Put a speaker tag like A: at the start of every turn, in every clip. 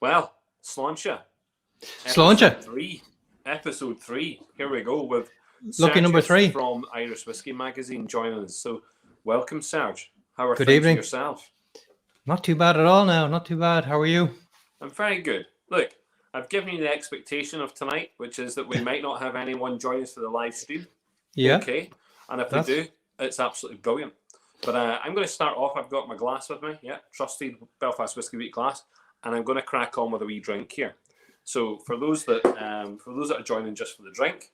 A: Well, Sláinte.
B: Sláinte.
A: Episode 3. Here we go with
B: Lucky number
A: Serghios
B: 3
A: from Irish Whiskey Magazine joining us. So, welcome, Serge. How are
B: Good
A: things
B: evening.
A: with yourself?
B: Not too bad at all now. Not too bad. How are you?
A: I'm very good. Look, I've given you the expectation of tonight, which is that we might not have anyone join us for the live stream.
B: Yeah.
A: Okay. And if we do, it's absolutely brilliant. But I'm going to start off. I've got my glass with me. Yeah, trusty Belfast Whiskey Week glass, and I'm going to crack on with a wee drink here. So for those that are joining just for the drink,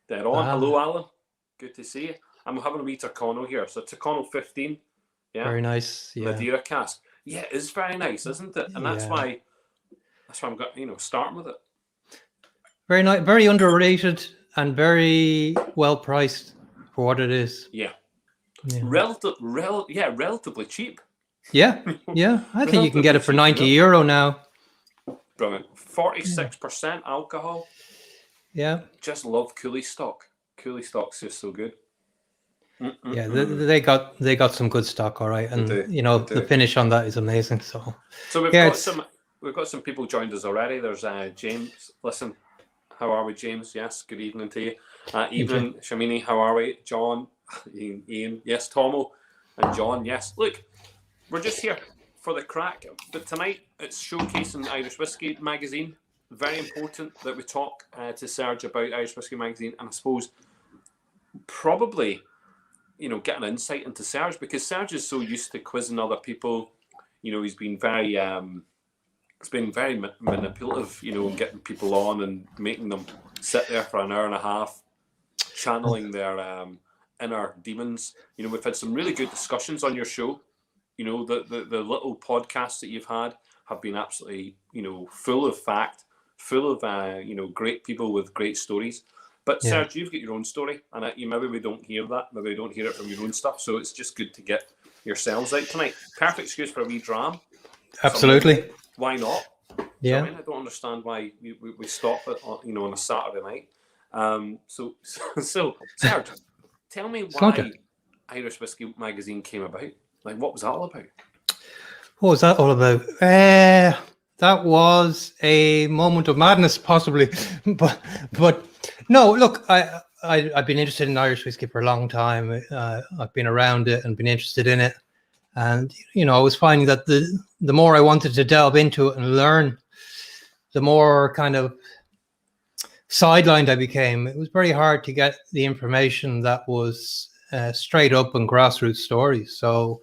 A: they're on. Hello, Alan. Good to see you. I'm having a wee Turcano here. So Turcano 15. Yeah.
B: Very nice. Yeah.
A: Madeira cask. Yeah, it's very nice, isn't it? And that's why I'm starting with it.
B: Very nice, very underrated, and very well priced for what it is.
A: Yeah. Relatively cheap.
B: Yeah. I think you can get it for €90 now.
A: Brilliant. 46% alcohol.
B: Yeah.
A: Just love Cooley stock. Cooley stock's just so good.
B: Yeah, they got some good stock, all right, and the finish on that is amazing. So
A: we've got some people joined us already. There's James. Listen, how are we, James? Yes, good evening to you. Evening, Shamini. How are we, John? Ian. Yes, Tomo and John. Yes. Look, we're just here for the crack, but tonight it's showcasing Irish Whiskey Magazine. Very important that we talk to Serge about Irish Whiskey Magazine, and I suppose probably get an insight into Serge, because Serge is so used to quizzing other people. He's been very manipulative, and getting people on and making them sit there for an hour and a half, channeling their inner demons. We've had some really good discussions on your show. The little podcasts that you've had have been absolutely, full of fact, full of, great people with great stories. But Serge, you've got your own story, and maybe we don't hear that. Maybe we don't hear it from your own stuff. So it's just good to get yourselves out tonight. Perfect excuse for a wee dram.
B: Absolutely.
A: Why not?
B: Yeah.
A: I don't understand why we stop it on a Saturday night. So Serge, tell me why Irish Whiskey Magazine came about. Like, what was that all about?
B: What was that all about? That was a moment of madness, possibly. but no, look, I've been interested in Irish whiskey for a long time. I've been around it and been interested in it. And, I was finding that the more I wanted to delve into it and learn, the more kind of sidelined I became. It was very hard to get the information that was straight up and grassroots stories. So,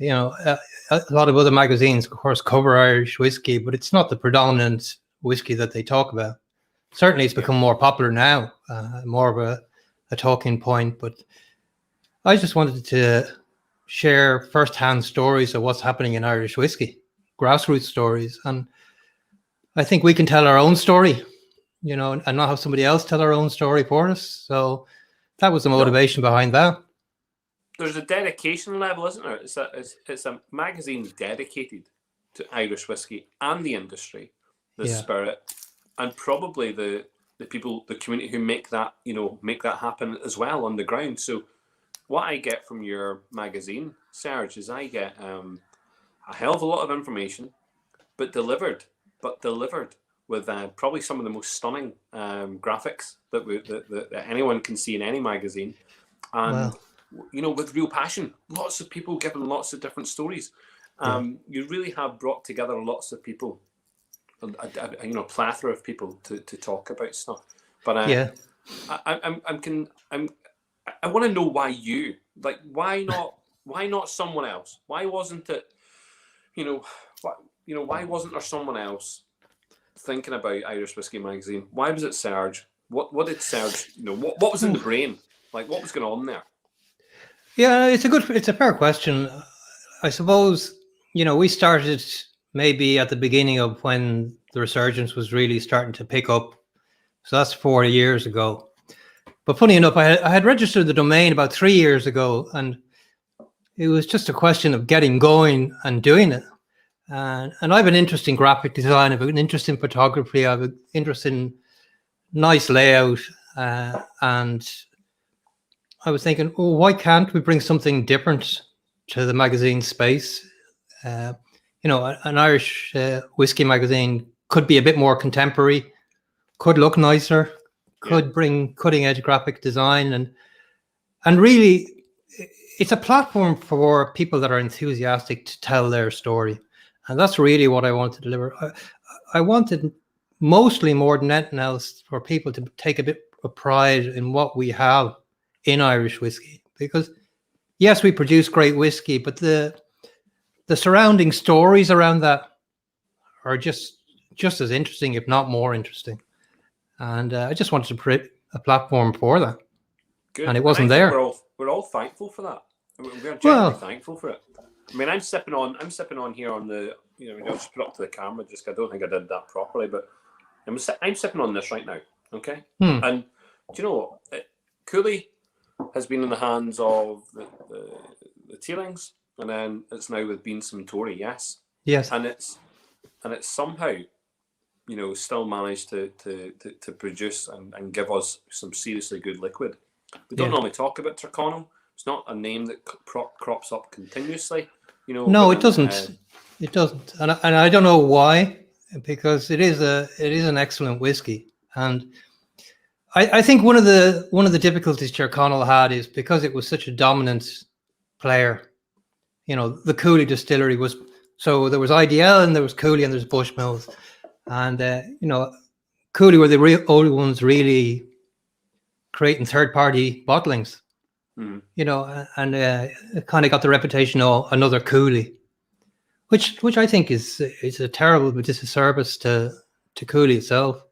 B: a lot of other magazines, of course, cover Irish whiskey, but it's not the predominant whiskey that they talk about. Certainly, it's become more popular now, more of a talking point. But I just wanted to share first-hand stories of what's happening in Irish whiskey, grassroots stories. And I think we can tell our own story, and not have somebody else tell our own story for us. So that was the motivation behind that.
A: There's a dedication level, isn't there? It's a magazine dedicated to Irish whiskey and the industry, the spirit, and probably the people, the community who make that happen as well on the ground. So what I get from your magazine, Serge, is I get a hell of a lot of information, but delivered with probably some of the most stunning graphics that anyone can see in any magazine. And with real passion, lots of people giving lots of different stories. You really have brought together lots of people, a plethora of people to talk about stuff. But I want to know why you, like, why not someone else? Why wasn't it, why wasn't there someone else thinking about Irish Whiskey Magazine? Why was it Serge? What did Serge, what was in the brain? Like, what was going on there?
B: Yeah, it's a fair question. I suppose, we started maybe at the beginning of when the resurgence was really starting to pick up. So that's 4 years ago. But funny enough, I had registered the domain about 3 years ago, and it was just a question of getting going and doing it. And I have an interest in graphic design, I have an interest in photography, I have an interest in nice layout, and I was thinking, why can't we bring something different to the magazine space? an Irish whiskey magazine could be a bit more contemporary, could look nicer, could bring cutting edge graphic design, and really it's a platform for people that are enthusiastic to tell their story. And that's really what I want to deliver. I wanted mostly more than anything else for people to take a bit of pride in what we have in Irish whiskey, because yes, we produce great whiskey, but the surrounding stories around that are just as interesting, if not more interesting. And I just wanted to create a platform for that.
A: Good.
B: And it wasn't
A: I think
B: there.
A: We're all thankful for that. We're genuinely thankful for it. I mean, I'm sipping on here on the, I'll just put up to the camera. I don't think I did that properly, but I'm sipping on this right now. Okay. And do you know what? Cooley has been in the hands of the Teelings, and then it's now with Bean Suntory. Yes. And it's somehow, still managed to produce and give us some seriously good liquid. We don't normally talk about Tyrconnell. It's not a name that crops up continuously.
B: No, it doesn't. It doesn't, and I don't know why, because it is an excellent whiskey, and I think one of the difficulties Tyrconnell had is because it was such a dominant player. The Cooley distillery was, so there was IDL and there was Cooley and there's Bushmills, and Cooley were the only ones really creating third-party bottlings. And it kind of got the reputation of another Cooley, which I think is a terrible disservice to Cooley itself.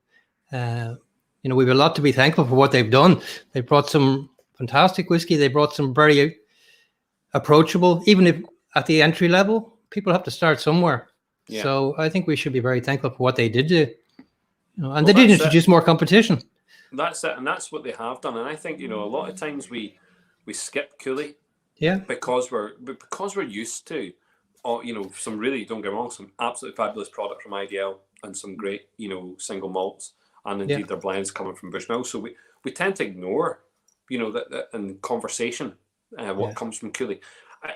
B: We have a lot to be thankful for what they've done. They brought some fantastic whiskey. They brought some very approachable, even if at the entry level, people have to start somewhere. Yeah. So I think we should be very thankful for what they did do. And they did introduce more competition.
A: That's it, and that's what they have done. And I think a lot of times we skip Cooley, because we're used to, some really, don't get me wrong, some absolutely fabulous product from IDL and some great single malts, and indeed their blends coming from Bushmill. So we tend to ignore that in conversation what comes from Cooley.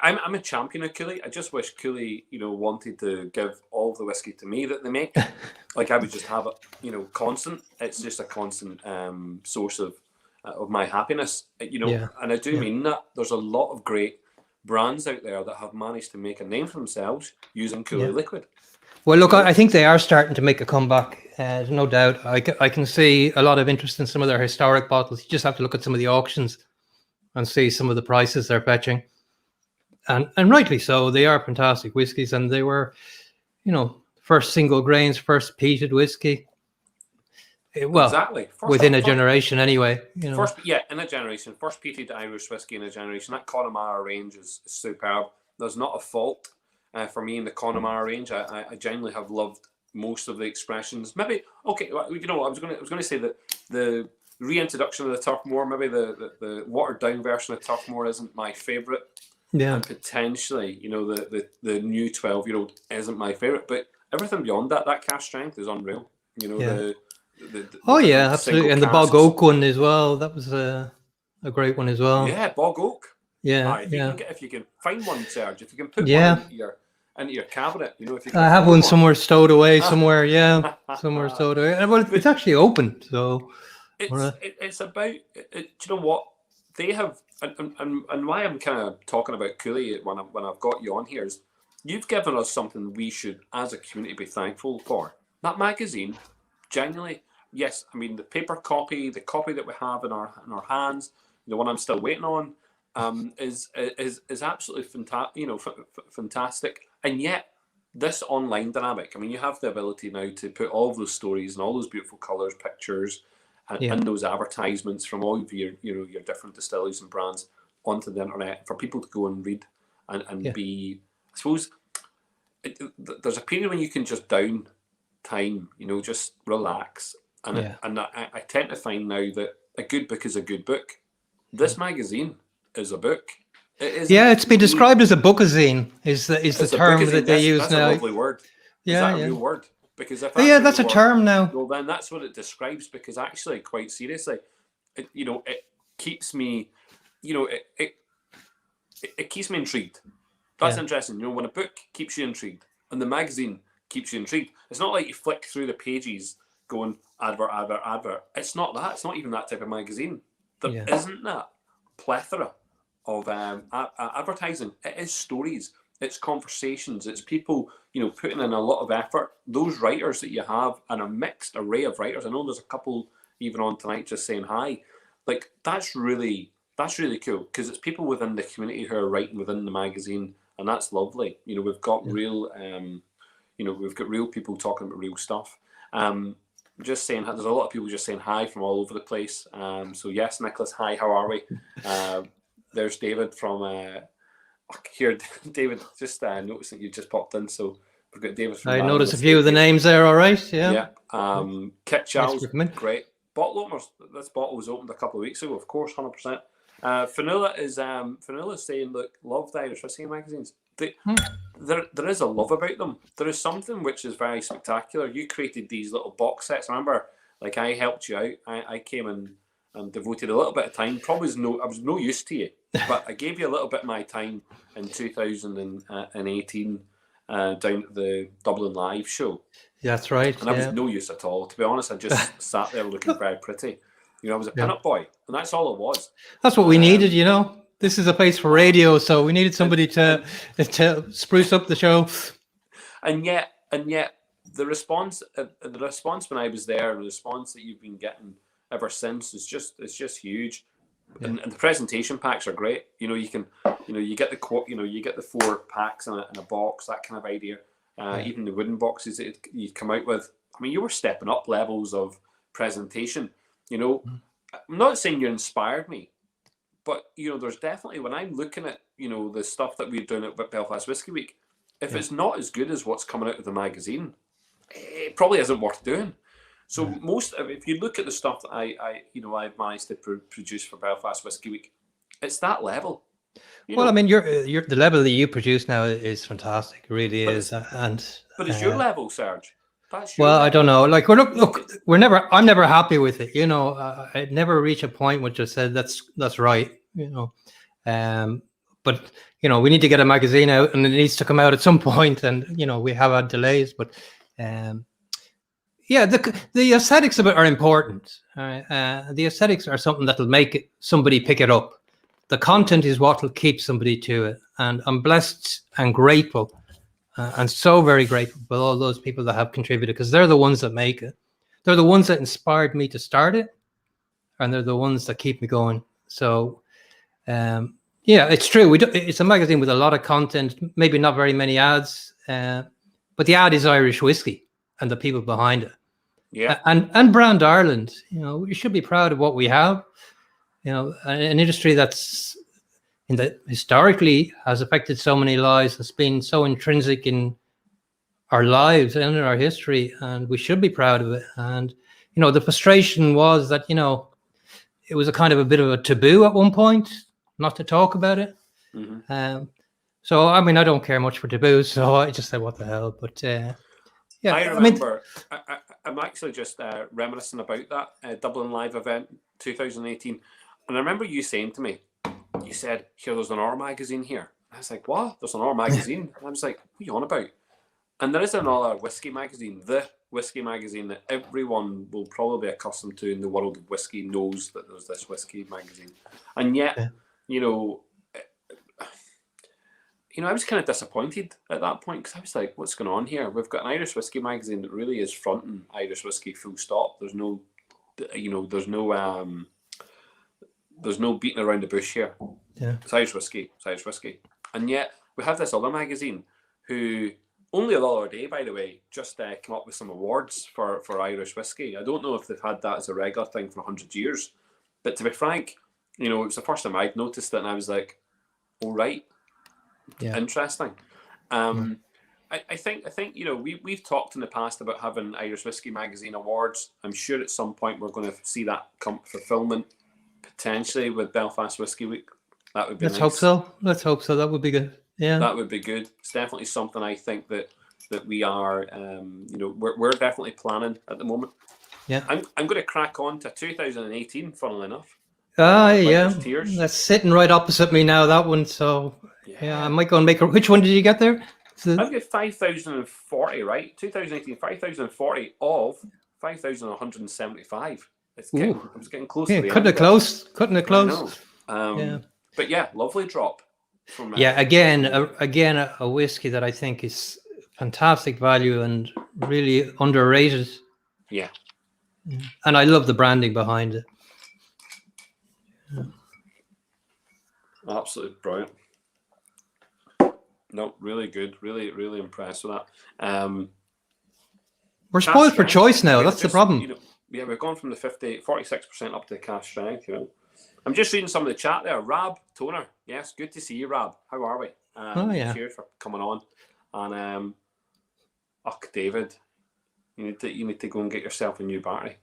A: I'm a champion of Cooley. I just wish Cooley, wanted to give all the whiskey to me that they make. Like I would just have it, constant. It's just a constant source of my happiness, And I do mean that. There's a lot of great brands out there that have managed to make a name for themselves using Cooley liquid.
B: Well, look, I think they are starting to make a comeback. There's no doubt. I can see a lot of interest in some of their historic bottles. You just have to look at some of the auctions and see some of the prices they're fetching. And rightly so. They are fantastic whiskies, and they were, first single grains, first peated whiskey. Well, exactly. Within a generation, anyway.
A: First, in a generation. First peated Irish whiskey in a generation. That Connemara range is superb. There's not a fault for me in the Connemara range. I genuinely have loved most of the expressions. Maybe I was going to say that the reintroduction of the Turfmoor, maybe the watered down version of Turfmoor isn't my favourite.
B: Yeah.
A: And potentially, the new 12-year-old isn't my favourite, but everything beyond that cask strength is unreal. The
B: absolutely, and the Bog Oak one as well. That was a great one as well.
A: Yeah, Bog Oak.
B: Yeah,
A: if you can find one, Serge, if you can put one into your cabinet, if you can.
B: I have one somewhere stowed away somewhere. Yeah, somewhere stowed away. Well, it's actually open, so
A: it's about. Do you know what they have? And why I'm kind of talking about Cooley when I've got you on here is you've given us something we should, as a community, be thankful for. That magazine, genuinely, yes. I mean, the paper copy, the copy that we have in our hands, the one I'm still waiting on, is absolutely fantastic. And yet, this online dynamic. I mean, you have the ability now to put all of those stories and all those beautiful colours, pictures, and those advertisements from all of your your different distilleries and brands onto the internet for people to go and read and be. I suppose there's a period when you can just down time, just relax, and I tend to find now that a good book is a good book. This magazine is a book. It is.
B: Yeah, it's been described as a bookazine. Is the term that they use
A: that's
B: now?
A: That's a lovely word. Is that a real word? Because if
B: that's a term now.
A: Well, then that's what it describes. Because actually, quite seriously, it keeps me, it keeps me intrigued. That's interesting. When a book keeps you intrigued, and the magazine keeps you intrigued. It's not like you flick through the pages going advert, advert, advert. It's not that. It's not even that type of magazine. There isn't that plethora of advertising. It is stories. It's conversations. It's people, putting in a lot of effort. Those writers that you have, and a mixed array of writers. I know there's a couple even on tonight just saying hi. Like, that's really cool, because it's people within the community who are writing within the magazine, and that's lovely. We've got real, we've got real people talking about real stuff. Just saying, there's a lot of people just saying hi from all over the place. So yes, Nicholas, hi, how are we? There's David from here. David, just noticing you just popped in, so we've got David from
B: I noticed a few of the names there. All right, yeah.
A: Kit Charles, great. Bottle openers. This bottle was opened a couple of weeks ago, of course, 100%. Fanula is saying, look, love the Irish whiskey magazines. There is a love about them. There is something which is very spectacular. You created these little box sets. I remember, like, I helped you out. I came in and devoted a little bit of time. I was no use to you, but I gave you a little bit of my time in 2018 down at the Dublin Live show.
B: That's right.
A: And I was no use at all. To be honest, I just sat there looking very pretty. I was a pin-up boy, and that's all it was.
B: That's what we needed, This is a place for radio, so we needed somebody to spruce up the show. And
A: yet, the response when I was there, and the response that you've been getting ever since is just huge. Yeah. And the presentation packs are great. You get the you get the 4 packs in a box, that kind of idea. Even the wooden boxes that you come out with. I mean, you were stepping up levels of presentation. I'm not saying you inspired me, but there's definitely, when I'm looking at the stuff that we're doing at Belfast Whiskey Week, if it's not as good as what's coming out of the magazine, it probably isn't worth doing. So if you look at the stuff that I've managed to produce for Belfast Whiskey Week, it's that level.
B: Well, I mean, the level that you produce now is fantastic. It really is.
A: But it's your level, Serge. That's your
B: level.
A: I
B: don't know. Like, I'm never happy with it. I never reach a point which I said that's right. But we need to get a magazine out, and it needs to come out at some point. And we have had delays, but the aesthetics of it are important. The aesthetics are something that'll make somebody pick it up. The content is what will keep somebody to it. And I'm blessed and grateful, and so very grateful for all those people that have contributed, because they're the ones that make it. They're the ones that inspired me to start it, and they're the ones that keep me going. So, it's true. It's a magazine with a lot of content, maybe not very many ads, but the ad is Irish whiskey and the people behind it.
A: Yeah.
B: And Brand Ireland. We should be proud of what we have. An industry that's historically has affected so many lives, has been so intrinsic in our lives and in our history, and we should be proud of it. And the frustration was that it was a kind of a bit of a taboo at one point not to talk about it. Mm-hmm. So I mean, I don't care much for taboos, so I just said, what the hell. But I
A: remember. I'm actually just reminiscing about that Dublin Live event 2018. And I remember you saying to me, you said, here, there's an R magazine here. I was like, what? There's an R magazine? And I was like, what are you on about? And there is another whiskey magazine, the whiskey magazine that everyone will probably be accustomed to in the world of whiskey, knows that there's this whiskey magazine. And yet, I was kind of disappointed at that point, because I was like, what's going on here? We've got an Irish whiskey magazine that really is fronting Irish whiskey full stop. There's no beating around the bush here.
B: Yeah.
A: It's Irish whiskey. And yet we have this other magazine who only the other day, by the way, just came up with some awards for Irish whiskey. I don't know if they've had that as a regular thing for 100 years. But to be frank, it was the first time I'd noticed it, and I was like, all right. Yeah. Interesting. I think we've talked in the past about having Irish Whiskey Magazine awards. I'm sure at some point we're going to see that come fulfillment, potentially with Belfast Whiskey Week. That would be nice.
B: Let's hope so. That would be good. Yeah,
A: that would be good. It's definitely something I think that we are we're definitely planning at the moment.
B: Yeah,
A: I'm going to crack on to 2018, funnily enough.
B: That's sitting right opposite me now, that one. So yeah, I might go and make which one did you get there?
A: I've got 5,040, right? 2018, 5,040 of 5,175. I was getting close to the
B: cutting
A: end.
B: Cutting it close.
A: I know. But yeah, lovely drop from
B: again a whiskey that I think is fantastic value and really underrated.
A: Yeah.
B: And I love the branding behind it.
A: Absolutely brilliant. No, really good. Really, really impressed with that.
B: We're spoiled for choice now. That's the problem.
A: We've gone from the 46% up to the cash strength. I'm just reading some of the chat there. Rab Toner, yes, good to see you, Rab. How are we? Cheers for coming on. And David, you need to go and get yourself a new battery.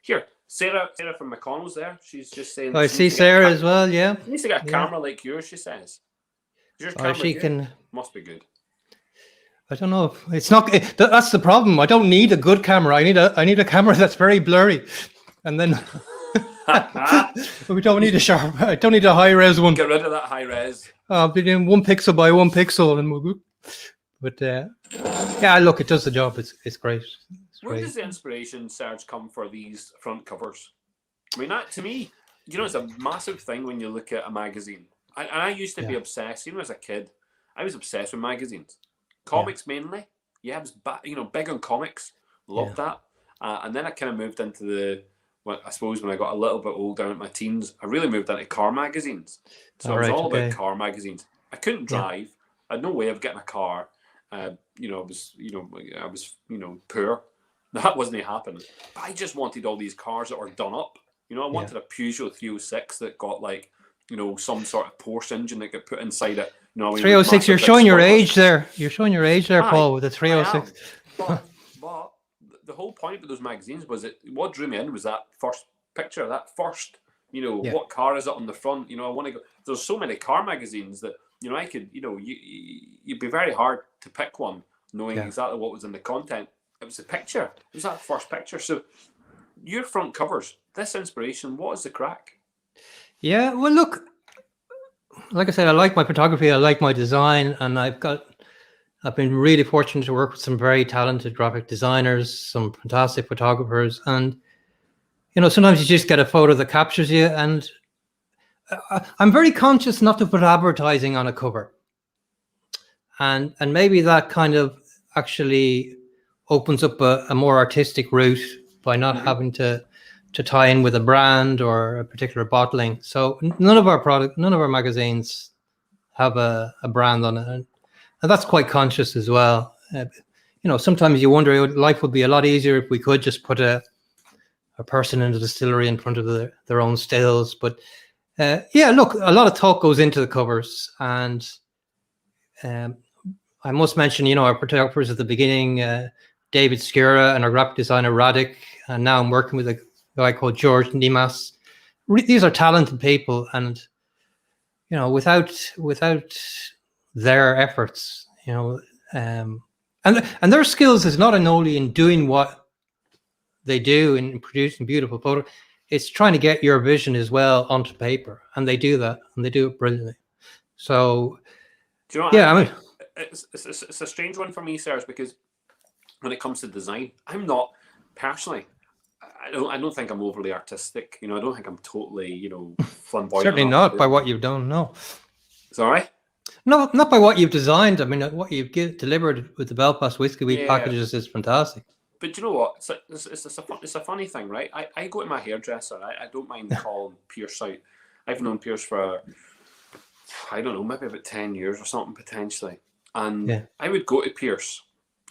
A: Here, Sarah from McConnell's there. She's just saying.
B: I see Sarah as well. Yeah,
A: she needs to get a camera like yours. She says. Is your camera good? Must be good.
B: I don't know. It's not. That's the problem. I don't need a good camera. I need a camera that's very blurry, and then we don't need a sharp. I don't need a high res one.
A: Get rid of that high res.
B: I'll be doing 1 pixel by 1 pixel, and we'll go. But yeah, look, it does the job. It's great.
A: Where does the inspiration, Serge, come for these front covers? I mean, that to me, it's a massive thing when you look at a magazine. I used to be obsessed, even as a kid. I was obsessed with magazines, comics mainly. Yeah, I was big on comics. Loved that. And then I kind of moved into I suppose when I got a little bit older in my teens, I really moved into car magazines. So it was all about car magazines. I couldn't drive. I had no way of getting a car. I was poor. That wasn't happening. But I just wanted all these cars that were done up. I wanted a Peugeot 306 that got some sort of Porsche engine that got put inside it.
B: 306. You're showing your age there. You're showing your age there, Paul, with the 306.
A: But the whole point of those magazines was what drew me in was that first picture, that first, what car is it on the front? I want to go. There's so many car magazines that I could, you'd be very hard to pick one knowing exactly what was in the content. It was the picture. It was that first picture. So your front covers, this inspiration, what is the crack?
B: Yeah, well, look, like I said, I like my photography, I like my design, and I've been really fortunate to work with some very talented graphic designers, some fantastic photographers, and sometimes you just get a photo that captures you, and I'm very conscious not to put advertising on a cover, and maybe that kind of actually opens up a more artistic route by not having to tie in with a brand or a particular bottling. So none of our magazines have a brand on it, and that's quite conscious as well. Sometimes you wonder life would be a lot easier if we could just put a person in the distillery in front of their own stills. But look, a lot of thought goes into the covers, and I must mention, our photographers at the beginning, David Skura, and our graphic designer Radic, and now I'm working with a guy called George Nimas. These are talented people, and without their efforts, and their skills is not only in doing what they do in producing beautiful photos, it's trying to get your vision as well onto paper, and they do that, and they do it brilliantly. So,
A: do you know what it's a strange one for me, Serge, because when it comes to design, I'm not personally. I don't think I'm overly artistic. I don't think I'm totally, flamboyant.
B: Certainly not by what you've done. No.
A: Sorry.
B: No, not by what you've designed. I mean, what you've delivered with the Belfast Whiskey Week packages is fantastic.
A: But you know what? It's a funny thing, right? I go to my hairdresser. I don't mind calling Pierce out. I've known Pierce for, I don't know, maybe about 10 years or something potentially. And I would go to Pierce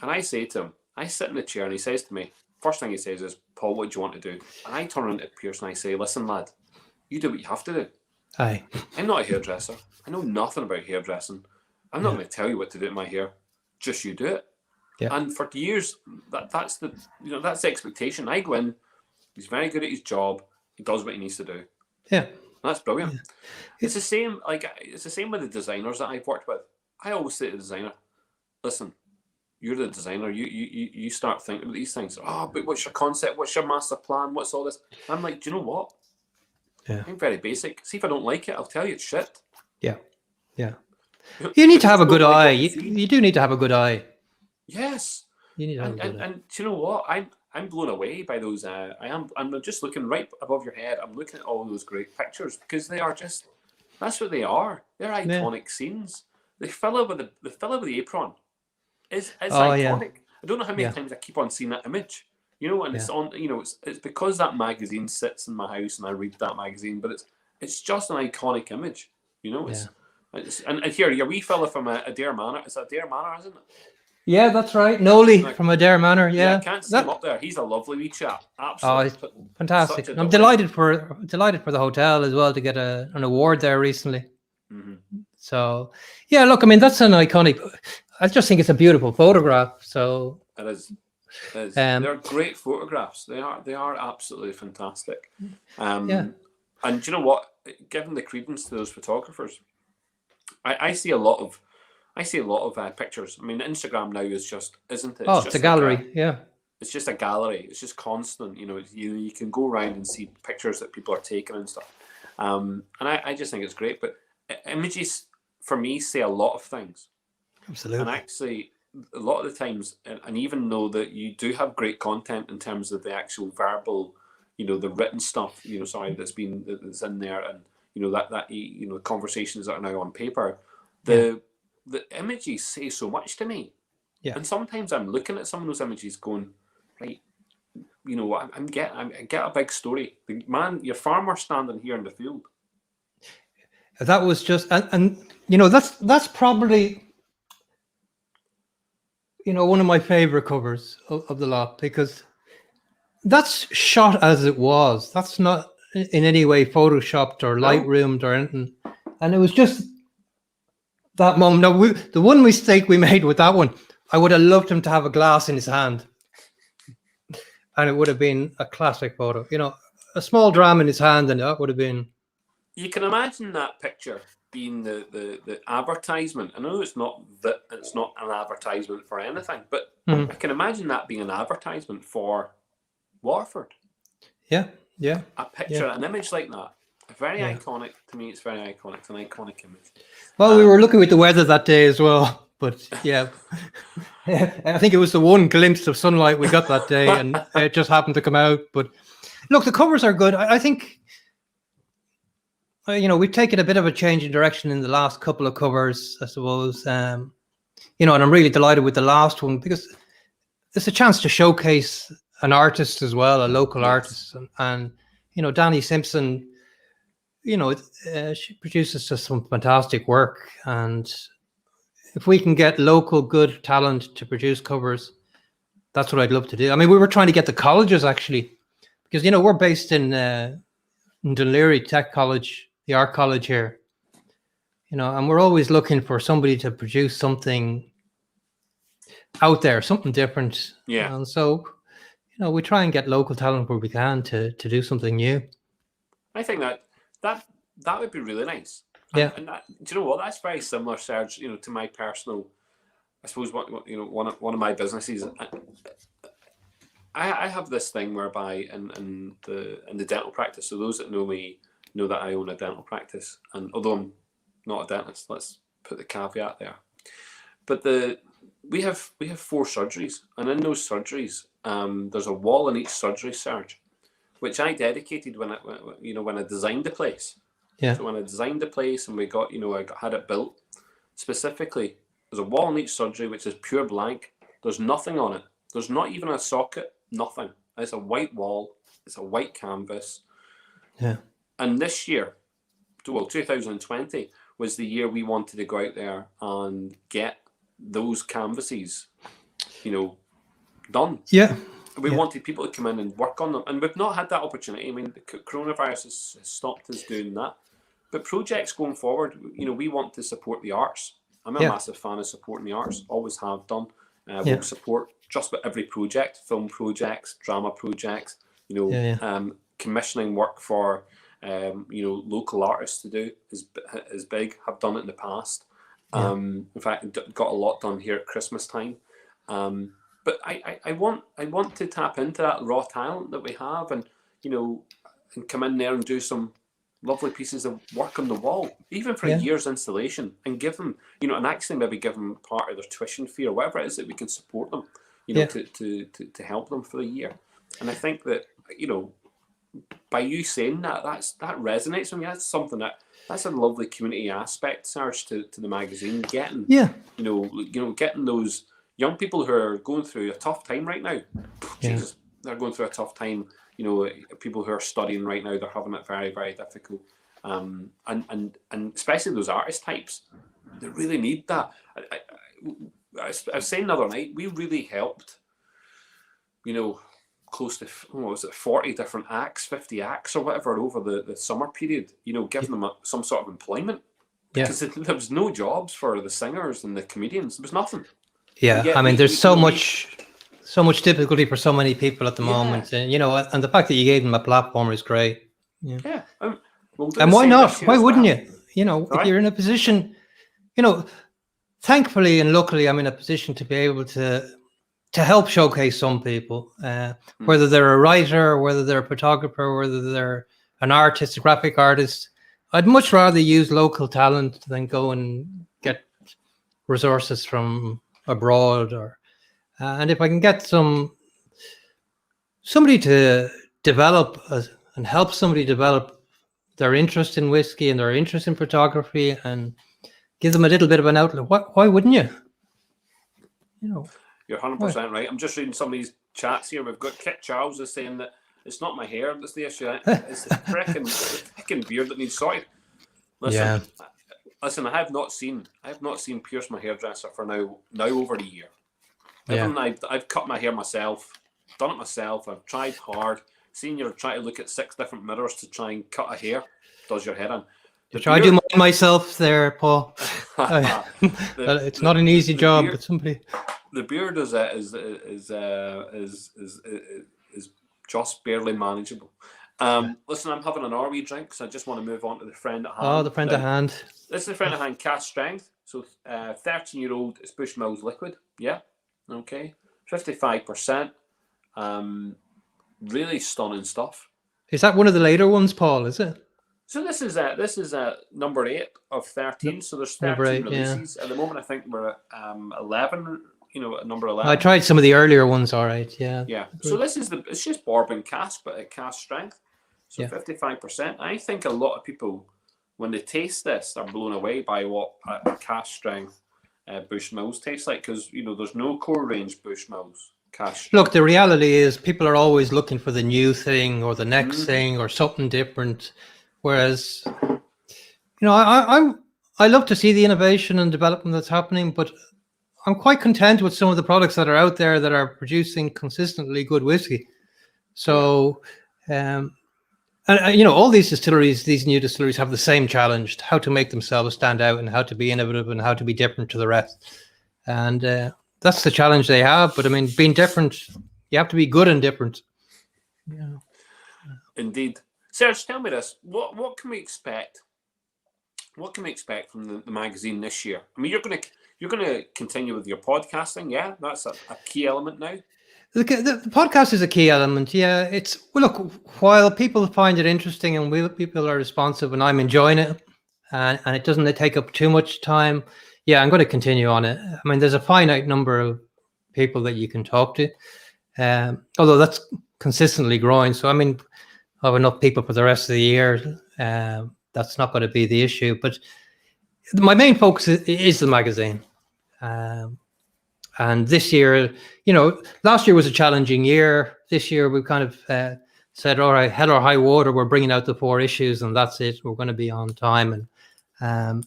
A: and I say to him, I sit in the chair and he says to me, first thing he says is, Paul, what do you want to do? And I turn around to Pierce and I say, listen, lad, you do what you have to do.
B: Aye.
A: I'm not a hairdresser. I know nothing about hairdressing. I'm not going to tell you what to do to my hair. Just you do it.
B: Yeah. And
A: for years, that's the expectation. I go in, he's very good at his job. He does what he needs to do.
B: Yeah.
A: That's brilliant. Yeah. It's the same with the designers that I've worked with. I always say to the designer, listen, you're the designer. You start thinking about these things. Oh, but what's your concept? What's your master plan? What's all this? I'm like, do you know what?
B: Yeah.
A: I'm very basic. See if I don't like it, I'll tell you it's shit.
B: Yeah. Yeah. You need to have a
A: People
B: good
A: like
B: eye.
A: what they see.
B: You do need to have a good eye.
A: Yes.
B: You need to have
A: And
B: a good eye.
A: and do you know what? I'm blown away by those. I'm just looking right above your head. I'm looking at all those great pictures because they are just. That's what they are. They're iconic scenes. They fill it with the apron. Is
B: Oh yeah,
A: iconic. I don't know how many
B: yeah,
A: times I keep on seeing that image. You know, and
B: yeah.
A: it's on. You know, it's because that magazine sits in my house and I read that magazine. But it's just an iconic image. You know,
B: Yeah.
A: and here your wee fella from a Dare Manor. It's a Dare Manor, isn't it?
B: Yeah, that's right. Noli
A: Like,
B: from Adair Manor.
A: yeah, I
B: Yeah,
A: can't see him up there. He's a lovely wee chap.
B: oh,
A: Absolutely,
B: it's fantastic.
A: such a
B: And I'm
A: delight.
B: delighted for the hotel as well to get an award there recently.
A: Mm-hmm.
B: So yeah, look, I mean that's an iconic. I just think it's a beautiful photograph. So
A: It is. It is.
B: Um,
A: They're great photographs. They are absolutely fantastic.
B: yeah,
A: And do you know what? Given the credence to those photographers, I see a lot of pictures. I mean, Instagram now is just, isn't it?
B: oh,
A: It's
B: it's a
A: just
B: gallery. Yeah,
A: it's just a gallery. It's just constant. You know, you can go around and see pictures that people are taking and stuff. And I just think it's great. But images for me say a lot of things.
B: absolutely.
A: And actually, a lot of the times, and even though that you do have great content in terms of the actual verbal, you know, the written stuff, you know, sorry, that's in there, and you know that you know, conversations that are now on paper, the images say so much to me.
B: Yeah.
A: And sometimes I'm looking at some of those images, going, right, you know, I get a big story. The man, your farmer standing here in the field.
B: That was just, and you know, that's probably, you know, one of my favorite covers of the lot, because that's shot as it was. That's not in any way photoshopped or lightroomed or anything. And it was just that moment. Now, the one mistake we made with that one, I would have loved him to have a glass in his hand, and it would have been a classic photo. You know, a small dram in his hand, and that would have been.
A: You can imagine that picture being the advertisement. I know it's not an advertisement for anything, but I can imagine that being an advertisement for Waterford.
B: Yeah, yeah.
A: A picture, an image like that. Very iconic to me. It's very iconic. It's an iconic image.
B: Well, we were looking at the weather that day as well, but yeah, I think it was the one glimpse of sunlight we got that day, and it just happened to come out. But look, the covers are good. I think, you know, we've taken a bit of a change in direction in the last couple of covers, I suppose. You know, and I'm really delighted with the last one because it's a chance to showcase an artist as well, a local artist, and you know, Danny Simpson. You know, she produces just some fantastic work, and if we can get local good talent to produce covers, that's what I'd love to do. I mean, we were trying to get the colleges actually, because you know we're based in Dunleary Tech College, the art college here. You know, and we're always looking for somebody to produce something out there, something different.
A: Yeah.
B: And so, you know, we try and get local talent where we can to do something new.
A: I think that would be really nice.
B: Yeah.
A: And that, do you know what? That's very similar, Serge. You know, to my personal, I suppose, you know, one of my businesses. I have this thing whereby in the dental practice. So those that know me know that I own a dental practice, and although I'm not a dentist, let's put the caveat there. But we have 4 surgeries, and in those surgeries, there's a wall in each surgery, Serge, which I dedicated when I designed the place.
B: Yeah.
A: So when I designed the place and we got, you know, had it built specifically, there's a wall in each surgery which is pure blank. There's nothing on it. There's not even a socket. Nothing. It's a white wall. It's a white canvas.
B: Yeah.
A: And this year, 2020 was the year we wanted to go out there and get those canvases, you know, done.
B: Yeah.
A: We wanted people to come in and work on them, and we've not had that opportunity. I mean, the coronavirus has stopped us doing that. But projects going forward, you know, we want to support the arts. I'm a massive fan of supporting the arts. Always have done. We'll support just about every project, film projects, drama projects. You know, commissioning work for you know, local artists to do is big. Have done it in the past. In fact, got a lot done here at Christmas time. But I want to tap into that raw talent that we have, and you know, and come in there and do some lovely pieces of work on the wall, even for a year's installation, and give them, and actually maybe give them part of their tuition fee or whatever it is that we can support them, to help them for the year. And I think that, by you saying that resonates with me. That's something that's a lovely community aspect, Serge, to the magazine. Getting, getting those young people who are going through a tough time right now. Jesus, they're going through a tough time. People who are studying right now, they're having it very, very difficult. And especially those artist types, they really need that. I was saying the other night, we really helped, close to 40 different acts, 50 acts or whatever over the summer period, giving them some sort of employment, because there was no jobs for the singers and the comedians. There was nothing.
B: I mean, there's so much difficulty for so many people at the moment, and and the fact that you gave them a platform is great. And why not? Why wouldn't you? If you're in a position, thankfully and luckily, I'm in a position to be able to help showcase some people, whether they're a writer, whether they're a photographer, whether they're an artist, a graphic artist. I'd much rather use local talent than go and get resources from abroad, and if I can get somebody to develop and help somebody develop their interest in whiskey and their interest in photography and give them a little bit of an outlet, why wouldn't you?
A: You're 100% right. I'm just reading some of these chats here. We've got Kit Charles is saying that it's not my hair that's the issue. It's the frickin' beard that needs sorted. Listen, I have not seen Pierce, my hairdresser, for now over a year. I've cut my hair myself, done it myself. I've tried hard. Seen you try to look at 6 different mirrors to try and cut a hair. Does your head on.
B: I do mine myself there, Paul. It's not an easy job, but somebody.
A: The beard is just barely manageable. Listen, I'm having an RV drink, so I just want to move on to the friend at hand.
B: Oh, the friend at hand.
A: This is the friend at hand cast strength. So 13-year-old is Bushmills liquid. Yeah. Okay. 55%. Really stunning stuff.
B: Is that one of the later ones, Paul? Is it?
A: So this is number 8 of 13. So there's 13 releases at the moment. I think we're at 11. At number 11.
B: I tried some of the earlier ones. All right, yeah.
A: Yeah. So it's just bourbon cask, but at cask strength. So 55%. I think a lot of people, when they taste this, are blown away by what a cask strength Bushmills tastes like, because there's no core range Bushmills cask.
B: Look, the reality is people are always looking for the new thing or the next thing or something different. Whereas, I love to see the innovation and development that's happening, but I'm quite content with some of the products that are out there that are producing consistently good whiskey. So, and all these distilleries, these new distilleries, have the same challenge: how to make themselves stand out and how to be innovative and how to be different to the rest. And that's the challenge they have. But I mean, being different, you have to be good and different. Yeah.
A: Indeed. Serge, tell me this: what can we expect? What can we expect from the magazine this year? I mean, you're going to continue with your podcasting, yeah? That's a key element now.
B: The podcast is a key element, yeah. Look, while people find it interesting and people are responsive and I'm enjoying it, and it doesn't take up too much time, yeah, I'm going to continue on it. I mean, there's a finite number of people that you can talk to, although that's consistently growing. So, I mean, I have enough people for the rest of the year. That's not going to be the issue. But my main focus is the magazine. And this year, last year was a challenging year. This year, we've kind of said, all right, hell or high water, we're bringing out the 4 issues and that's it. We're going to be on time. And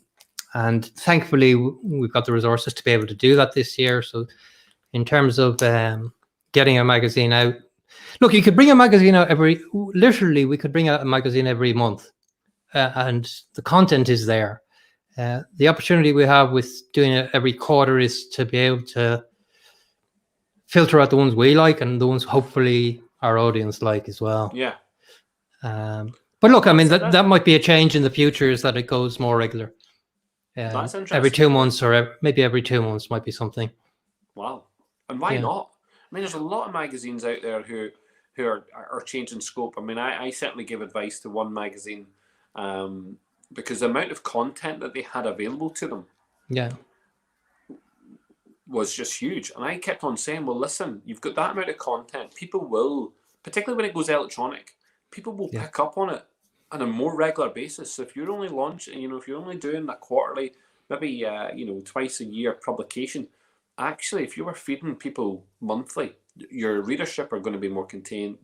B: thankfully, we've got the resources to be able to do that this year. So in terms of getting a magazine out, look, you could bring a magazine out we could bring out a magazine every month. And the content is there. The opportunity we have with doing it every quarter is to be able to filter out the ones we like and the ones hopefully our audience like as well.
A: Yeah.
B: But look, I mean, that might be a change in the future, is that it goes more regular.
A: That's interesting.
B: Every 2 months or maybe every 2 months might be something.
A: Wow. And why not? I mean, there's a lot of magazines out there who are changing scope. I mean, I certainly give advice to one magazine because the amount of content that they had available to them was just huge. And I kept on saying, well, listen, you've got that amount of content. People will, particularly when it goes electronic, people will pick up on it on a more regular basis. So if you're only launching, if you're only doing a quarterly, maybe, twice a year publication, actually, if you were feeding people monthly, your readership are going to be more contained,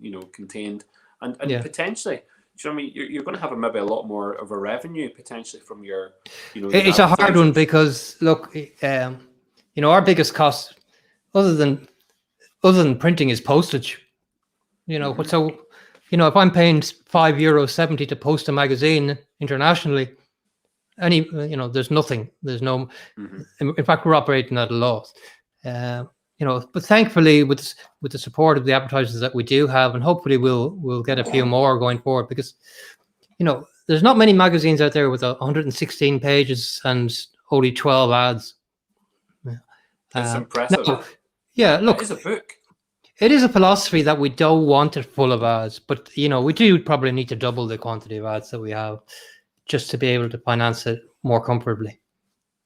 A: and potentially, do you know what I mean? You're going to have maybe a lot more of a revenue potentially from your,
B: It's a hard one because look, our biggest cost, other than printing, is postage. So, if I'm paying €5.70 to post a magazine internationally, there's nothing. There's no. In fact, we're operating at a loss. But thankfully, with the support of the advertisers that we do have, and hopefully we'll get a few more going forward, because there's not many magazines out there with 116 pages and only 12 ads.
A: It's impressive.
B: Look,
A: it's a book.
B: It is a philosophy that we don't want it full of ads, but we do probably need to double the quantity of ads that we have just to be able to finance it more comfortably.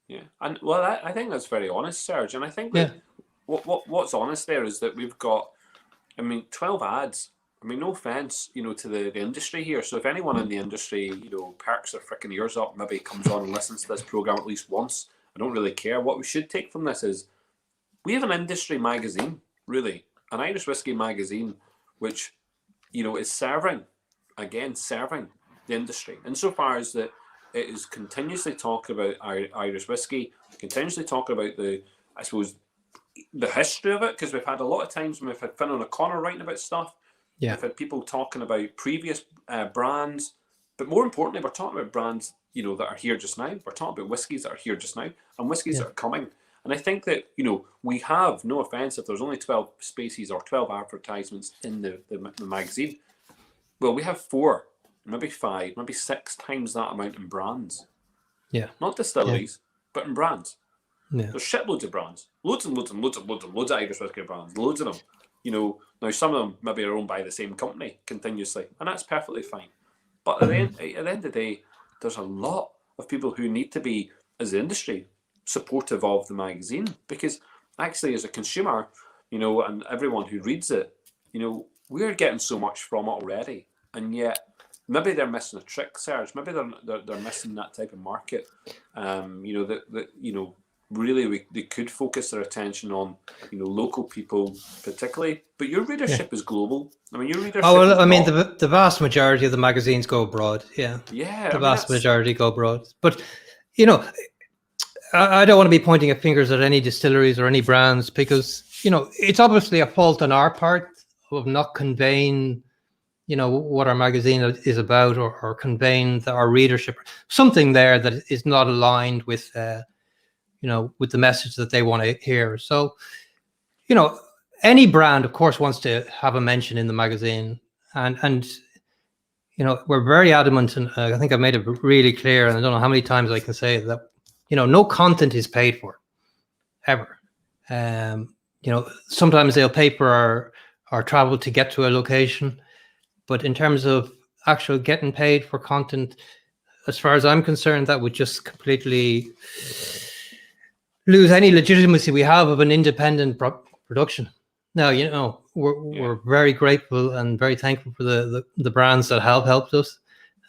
A: Yeah, and well, I think that's very honest, Serge. And I think that what's honest there is that we've got, 12 ads. No offense, to the industry here. So if anyone in the industry, perks their freaking ears up, maybe comes on and listens to this program at least once, I don't really care. What we should take from this is we have an industry magazine, really, an Irish whiskey magazine, which, is serving the industry insofar as that it is continuously talking about Irish whiskey, continuously talking about the history of it, because we've had a lot of times when we've had Finn O'Connor writing about stuff. We've had people talking about previous brands, but more importantly, we're talking about brands, that are here just now. We're talking about whiskies that are here just now and whiskies that are coming. And I think that, we have, no offense, if there's only 12 spaces or 12 advertisements in the magazine, well, we have 4, maybe 5, maybe 6 times that amount in brands.
B: Yeah.
A: Not distilleries, but in brands.
B: Yeah.
A: There's shitloads of brands. Loads and loads and loads and loads and loads of Irish whiskey brands. Loads of them. Now some of them maybe are owned by the same company continuously, and that's perfectly fine. But at the end of the day, there's a lot of people who need to be, as the industry, supportive of the magazine, because actually as a consumer, and everyone who reads it, we're getting so much from it already, and yet maybe they're missing a trick, Serge. Maybe they're missing that type of market. Really they could focus their attention on local people particularly, but your readership is global. Your readership.
B: The vast majority of the magazines go abroad. The vast majority go abroad, but I don't want to be pointing at fingers at any distilleries or any brands, because it's obviously a fault on our part of not conveying what our magazine is about, or conveying our readership, something there that is not aligned with with the message that they want to hear. So any brand of course wants to have a mention in the magazine, and we're very adamant, and I think I've made it really clear, and I don't know how many times I can say it, that no content is paid for ever. Sometimes they'll pay for our travel to get to a location, but in terms of actual getting paid for content, as far as I'm concerned, that would just completely lose any legitimacy we have of an independent production. Now, we're very grateful and very thankful for the brands that have helped us,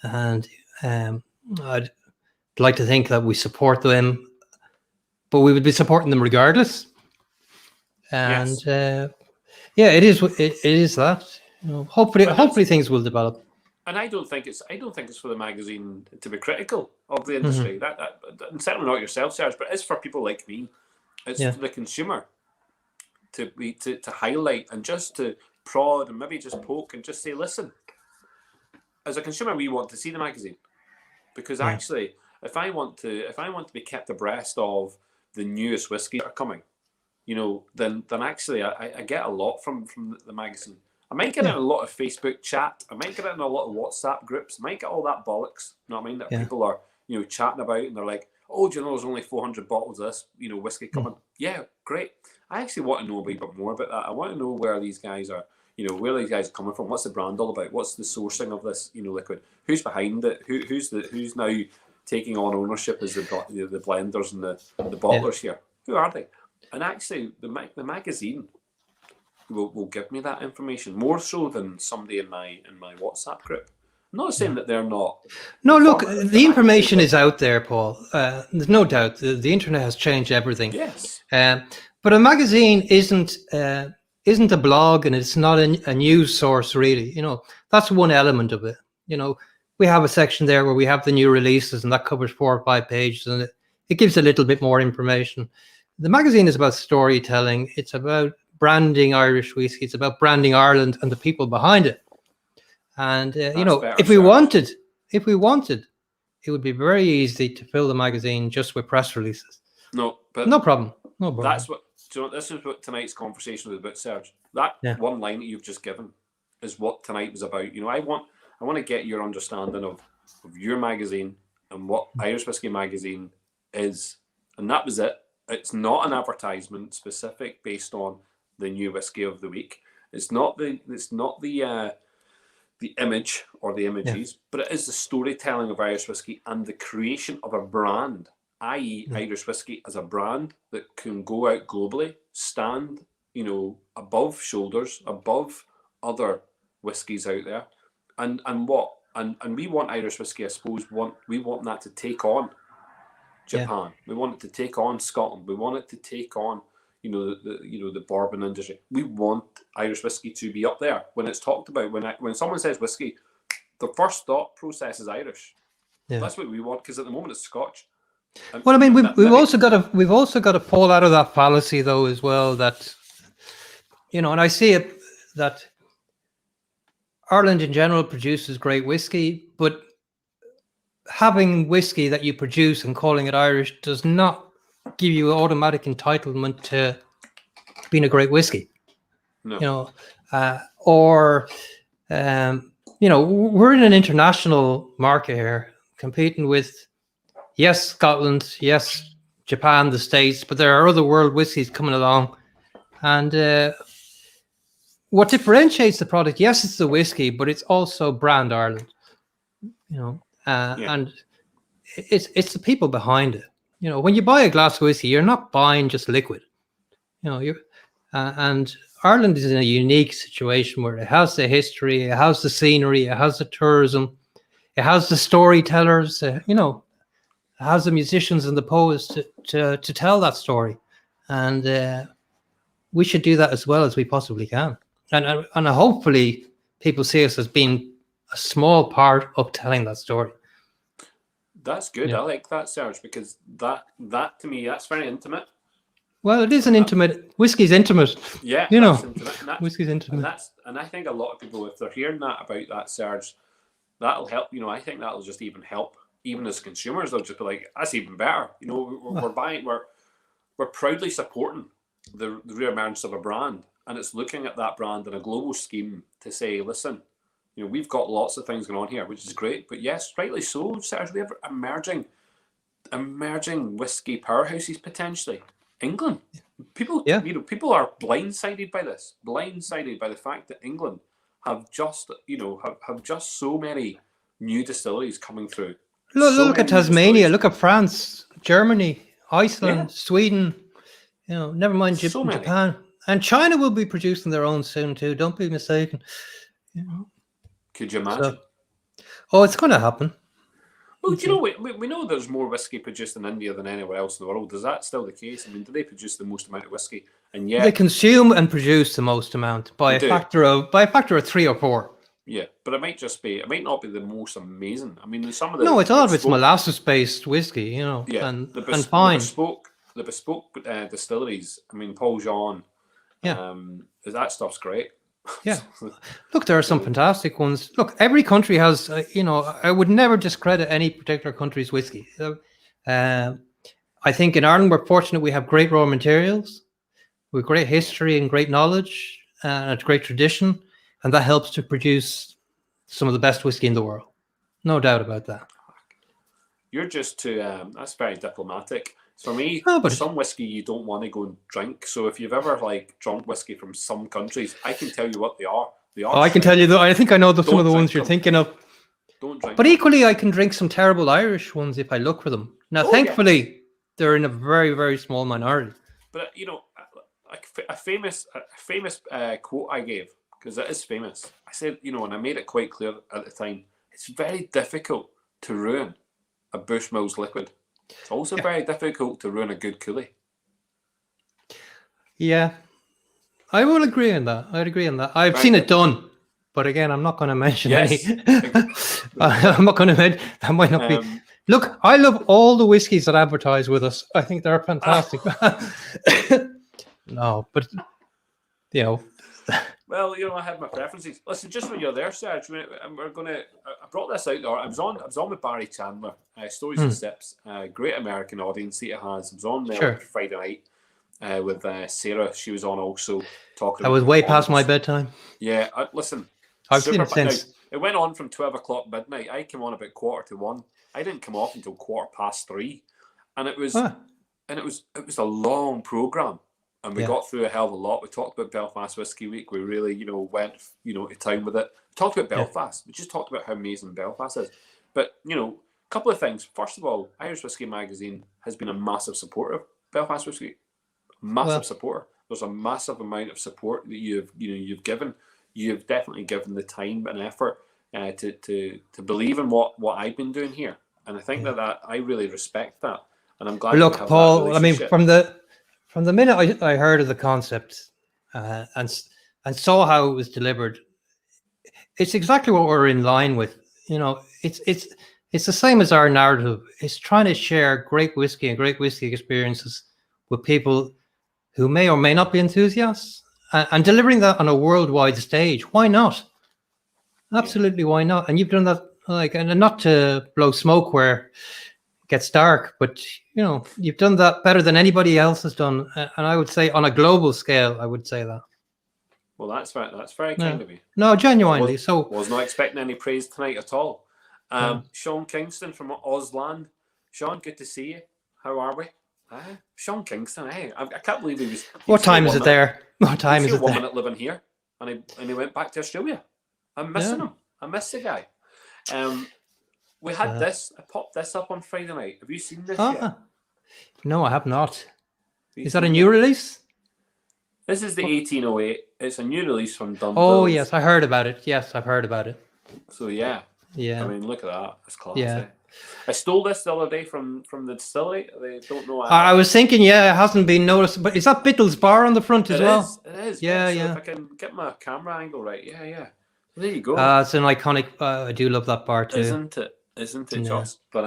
B: and I'd like to think that we support them, but we would be supporting them regardless. And it is that. Hopefully things will develop.
A: And I don't think it's for the magazine to be critical of the industry. That and certainly not yourself, Serge, but it's for people like me. It's for the consumer to highlight and just to prod and maybe just poke and just say, listen, as a consumer, we want to see the magazine, because actually, if I want to be kept abreast of the newest whiskies that are coming, then actually I get a lot from the magazine. I might get in a lot of Facebook chat. I might get in a lot of WhatsApp groups. I might get all that bollocks. You know what I mean? That people are, chatting about, and they're like, "Oh, do you know there's only 400 bottles of this, whiskey coming?" Yeah, great. I actually want to know a wee bit more about that. I want to know where these guys are, where are these guys coming from? What's the brand all about? What's the sourcing of this, liquid? Who's behind it? Who's now taking on ownership as the blenders and the bottlers here? Who are they? And actually, the magazine will give me that information more so than somebody in my WhatsApp group. I'm not saying that they're not.
B: No, look, the information is out there, Paul. There's no doubt the internet has changed everything.
A: Yes.
B: But a magazine isn't a blog, and it's not a news source, really. That's one element of it. We have a section there where we have the new releases, and that covers 4 or 5 pages, and it gives a little bit more information. The magazine is about storytelling. It's about branding Irish whiskey. It's about branding Ireland and the people behind it. And if we wanted, it would be very easy to fill the magazine just with press releases.
A: No
B: problem.
A: That's what. This is what tonight's conversation was about, Serge. That one line that you've just given is what tonight was about. I want to get your understanding of your magazine and what Irish Whiskey Magazine is, and that was it. It's not an advertisement specific based on the new whiskey of the week. It's not the image or the images, but it is the storytelling of Irish whiskey and the creation of a brand, i.e. Irish whiskey as a brand that can go out globally, stand, above shoulders, above other whiskies out there. And we want Irish whiskey, I suppose, we want that to take on Japan. We want it to take on Scotland. We want it to take on the bourbon industry. We want Irish whiskey to be up there when it's talked about. When someone says whiskey, the first thought process is Irish. Yeah. That's what we want, because at the moment it's Scotch.
B: Well, I mean, we've also got to fall out of that fallacy, though, as well. That and I see it that Ireland in general produces great whiskey, but having whiskey that you produce and calling it Irish does not give you automatic entitlement to being a great whiskey. No. We're in an international market here, competing with, yes, Scotland, yes, Japan, the States, but there are other world whiskies coming along. And what differentiates the product, yes, it's the whiskey, but it's also brand Ireland, and it's the people behind it. When you buy a glass of whiskey, you're not buying just liquid. And Ireland is in a unique situation where it has the history, it has the scenery, it has the tourism, it has the storytellers, it has the musicians and the poets to tell that story. And we should do that as well as we possibly can. And hopefully people see us as being a small part of telling that story.
A: That's good. I like that, Serge, because that to me, that's very intimate.
B: Well, it is an intimate. Whiskey's intimate.
A: Yeah,
B: whiskey's intimate.
A: And I think a lot of people, if they're hearing that about that, Serge, that'll help. I think that'll just even help. Even as consumers, they'll just be like, "That's even better." We're buying, we're proudly supporting the re-emergence of a brand, and it's looking at that brand in a global scheme to say, "Listen, we've got lots of things going on here, which is great, but yes, rightly so, Serge, we have emerging whiskey powerhouses potentially. England, people are blindsided by this, blindsided by the fact that England have just so many new distilleries coming through.
B: Look at Tasmania, look at France, Germany, Iceland, Sweden. Never mind Japan, and China will be producing their own soon too. Don't be mistaken.
A: Could you imagine?
B: It's going to happen.
A: Well, we know there's more whiskey produced in India than anywhere else in the world. Is that still the case? I mean, do they produce the most amount of whiskey? And yet
B: they consume and produce the most amount by a factor of 3 or 4.
A: Yeah, but it might not be the most amazing. I mean, some of the
B: it's all of it's molasses-based whiskey,
A: Yeah,
B: and
A: fine. The bespoke distilleries. I mean, Paul Jean. That stuff's great.
B: Yeah. Look, there are some fantastic ones. Look, every country has, I would never discredit any particular country's whiskey. I think in Ireland, we're fortunate we have great raw materials, with great history and great knowledge, and a great tradition, and that helps to produce some of the best whiskey in the world. No doubt about that.
A: You're just too, that's very diplomatic. So for me,
B: No, but
A: there's some whiskey you don't want to go and drink. So if you've ever like drunk whiskey from some countries, I can tell you what they are. They are.
B: I can tell you that I think I know some of the
A: Don't
B: ones
A: drink
B: you're
A: them.
B: thinking of.
A: Don't drink.
B: But
A: them.
B: equally, I can drink some terrible Irish ones if I look for them. Now,
A: Oh,
B: thankfully, they're in a very, very small minority.
A: But you know, like a famous quote I gave, because it is famous. I said, you know, and I made it quite clear at the time. It's very difficult to ruin a Bushmills liquid. It's also very difficult to ruin a good coulis.
B: Yeah, I will agree on that. I'd agree on that. I've seen it done, but again, I'm not going to mention any. I'm not going to mention. That might not be. Look, I love all the whiskies that advertise with us. I think they're fantastic. No, but you know.
A: Well, you know, I have my preferences. Listen, just when you're there, Serge, we're gonna. I brought this out there. I was on with Barry Chandler, Stories and Sips, great American audience that it has. I was on there Friday night with Sarah. She was on also talking.
B: I was way past my bedtime.
A: Yeah, listen.
B: I've seen it since.
A: Now, it went on from 12 o'clock midnight. I came on about 1:45. I didn't come off until 3:15, and it was a long program. And we got through a hell of a lot. We talked about Belfast Whiskey Week. We really, you know, went, you know, to town with it. We talked about Belfast. We just talked about how amazing Belfast is. But, you know, a couple of things. First of all, Irish Whiskey Magazine has been a massive supporter of Belfast Whiskey. Massive supporter. There's a massive amount of support that you've given. You've definitely given the time and effort to believe in what I've been doing here. And I think that I really respect that. And I'm glad.
B: Look, Paul. I mean, from the minute I heard of the concept and saw how it was delivered, it's exactly what we're in line with. You know, it's the same as our narrative. It's trying to share great whiskey and great whiskey experiences with people who may or may not be enthusiasts, and delivering that on a worldwide stage. Why not? Absolutely, why not? And you've done that, like, and not to blow smoke where it gets dark, but you know, you've done that better than anybody else has done, and I would say on a global scale, I would say that.
A: Well, that's right. That's very kind of you.
B: No, genuinely.
A: Was not expecting any praise tonight at all. Sean Kingston from Ausland. Sean, good to see you. How are we? Sean Kingston. Hey, I can't believe he was.
B: What time is it there? What time is it there?
A: 1 minute living here, and he went back to Australia. I'm missing him. I miss the guy. We had this. I popped this up on Friday night. Have you seen this yet?
B: No, I have not. Is that a new release?
A: This is the 1808. It's a new release from Dunville.
B: Oh, yes, I heard about it. Yes, I've heard about it.
A: So, yeah.
B: Yeah.
A: I mean, look at that. It's class.
B: Yeah.
A: I stole this the other day from the distillery. They don't know.
B: I was thinking, it hasn't been noticed. But is that Biddle's bar on the front as well?
A: It is.
B: Yeah,
A: so if I can get my camera angle right. Yeah. There you go.
B: It's an iconic. I do love that bar too.
A: Isn't it, Joss? But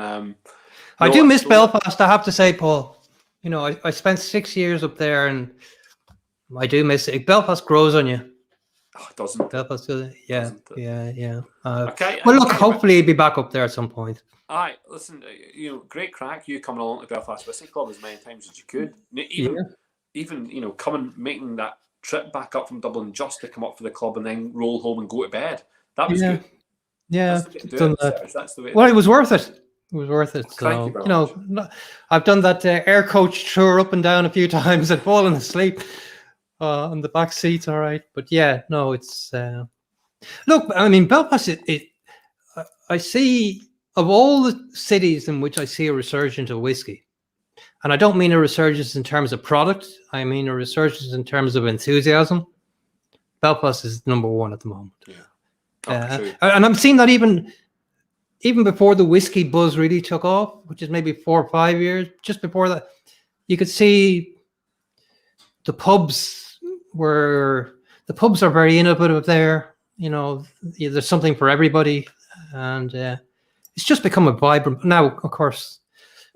B: I do miss Belfast. I have to say, Paul. You know, I spent 6 years up there, and I do miss it. Belfast grows on you.
A: Oh, it doesn't.
B: Belfast, yeah.
A: Okay.
B: Well, look, hopefully he'll be back up there at some point.
A: All right, listen. You know, great crack. You coming along to Belfast Whiskey Club as many times as you could. Even you know, making that trip back up from Dublin just to come up for the club and then roll home and go to bed. That was good.
B: Yeah,
A: that's the way.
B: Well, it was worth it. It was worth it. So, you know, I've done that air coach tour up and down a few times and fallen asleep on the back seats. All right, but yeah, no, it's look. I mean, Belfast. I see, of all the cities in which I see a resurgence of whiskey, and I don't mean a resurgence in terms of product. I mean a resurgence in terms of enthusiasm. Belfast is number one at the moment. Yeah. And I'm seeing that even before the whiskey buzz really took off, which is maybe 4 or 5 years, just before that, you could see the pubs are very innovative there. You know, there's something for everybody, and it's just become a vibrant. Now, of course,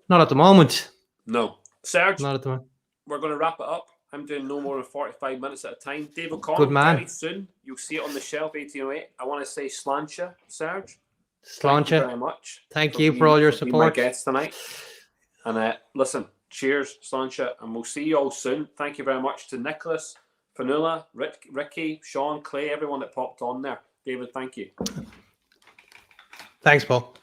B: not at the moment.
A: No, Serge.
B: Not at the moment.
A: We're going to wrap it up. I'm doing no more than 45 minutes at a time. Dave O'Connor,
B: good man.
A: Very soon. You'll see it on the shelf, 1808. I want to say Sláinte, Serge.
B: Sláinte.
A: Thank you very much.
B: Thank you for all your support.
A: My guests tonight. And listen, cheers, Sláinte, and we'll see you all soon. Thank you very much to Nicholas, Fanula, Ricky, Sean, Clay, everyone that popped on there. David, thank you.
B: Thanks, Paul.